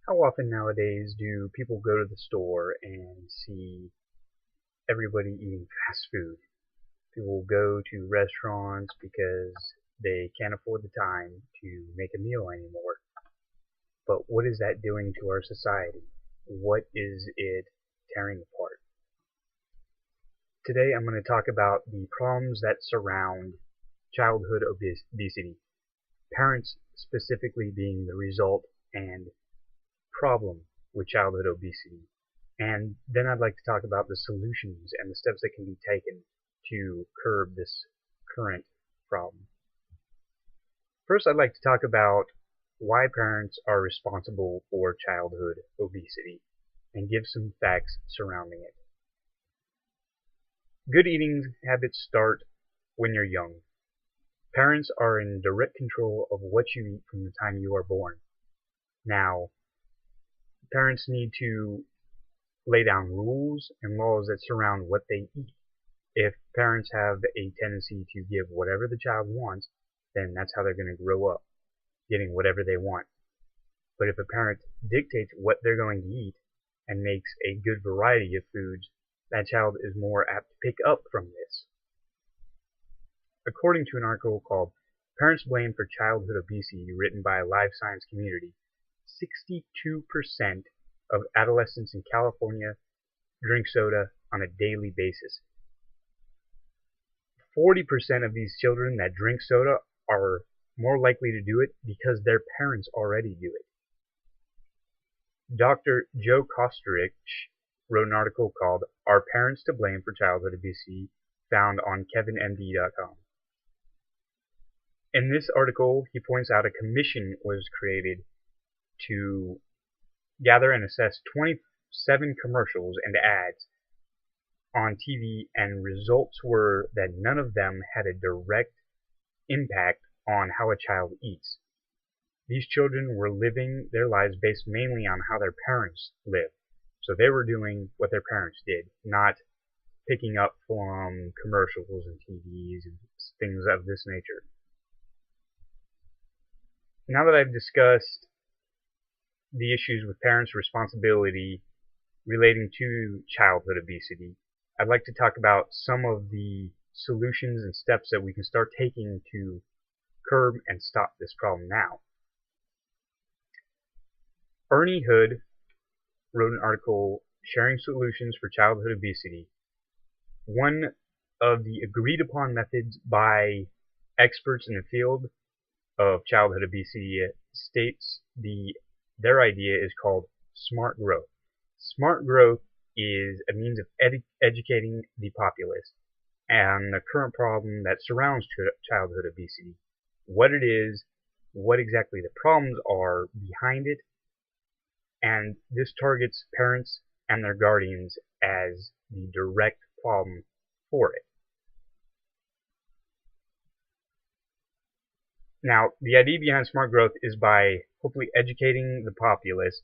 How often nowadays do people go to the store and see everybody eating fast food? People go to restaurants because they can't afford the time to make a meal anymore. But what is that doing to our society? What is it tearing apart? Today I'm going to talk about the problems that surround childhood obesity, parents specifically being the result and problem with childhood obesity. And then I'd like to talk about the solutions and the steps that can be taken to curb this current problem. First, I'd like to talk about why parents are responsible for childhood obesity and give some facts surrounding it. Good eating habits start when you're young. Parents are in direct control of what you eat from the time you are born. Now, parents need to lay down rules and laws that surround what they eat. If parents have a tendency to give whatever the child wants, then that's how they're going to grow up, getting whatever they want. But if a parent dictates what they're going to eat and makes a good variety of foods, that child is more apt to pick up from this. According to an article called Parents Blamed for Childhood Obesity, written by a live science community, 62% of adolescents in California drink soda on a daily basis. 40% of these children that drink soda are more likely to do it because their parents already do it. Dr. Joe Kosterich wrote an article called Are Parents to Blame for Childhood Obesity, found on kevinmd.com. In this article, he points out a commission was created to gather and assess 27 commercials and ads on TV, and results were that none of them had a direct impact on how a child eats. These children were living their lives based mainly on how their parents lived. So they were doing what their parents did, not picking up from commercials and TVs and things of this nature. Now that I've discussed the issues with parents' responsibility relating to childhood obesity, I'd like to talk about some of the solutions and steps that we can start taking to curb and stop this problem now. Ernie Hood wrote an article sharing solutions for childhood obesity. One of the agreed upon methods by experts in the field of childhood obesity states their idea is called smart growth. Smart growth is a means of educating the populace and the current problem that surrounds childhood obesity, what it is, what exactly the problems are behind it, and this targets parents and their guardians as the direct problem for it. Now, the idea behind smart growth is by hopefully educating the populace.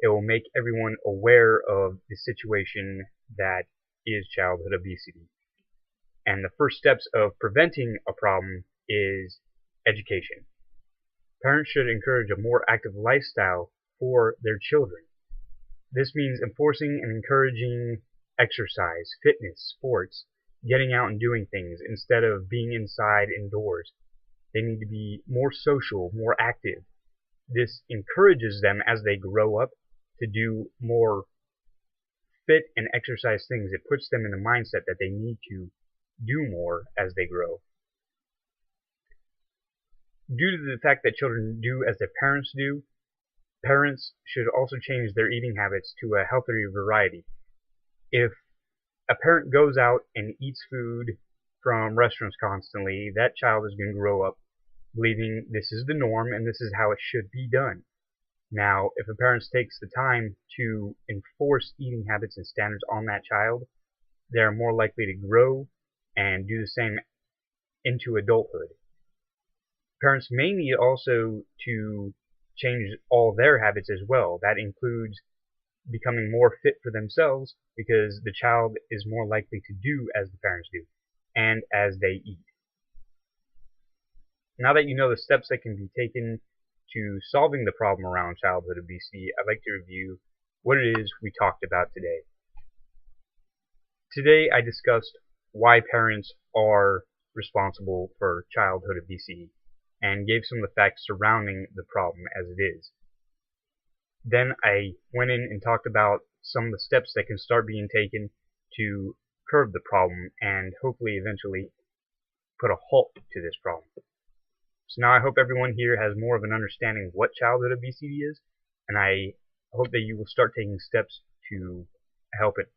It will make everyone aware of the situation that is childhood obesity. And the first steps of preventing a problem is education. Parents should encourage a more active lifestyle for their children. This means enforcing and encouraging exercise, fitness, sports, getting out and doing things instead of being inside indoors. They need to be more social, more active. This encourages them as they grow up to do more fit and exercise things. It puts them in the mindset that they need to do more as they grow. Due to the fact that children do as their parents do, parents should also change their eating habits to a healthier variety. If a parent goes out and eats food from restaurants constantly, that child is going to grow up believing this is the norm and this is how it should be done. Now, if a parent takes the time to enforce eating habits and standards on that child, they're more likely to grow and do the same into adulthood. Parents may need also to change all their habits as well. That includes becoming more fit for themselves because the child is more likely to do as the parents do and as they eat. Now that you know the steps that can be taken to solving the problem around childhood obesity, I'd like to review what it is we talked about today. Today I discussed why parents are responsible for childhood obesity and gave some of the facts surrounding the problem as it is. Then I went in and talked about some of the steps that can start being taken to curb the problem and hopefully eventually put a halt to this problem. So now I hope everyone here has more of an understanding of what childhood obesity is, and I hope that you will start taking steps to help it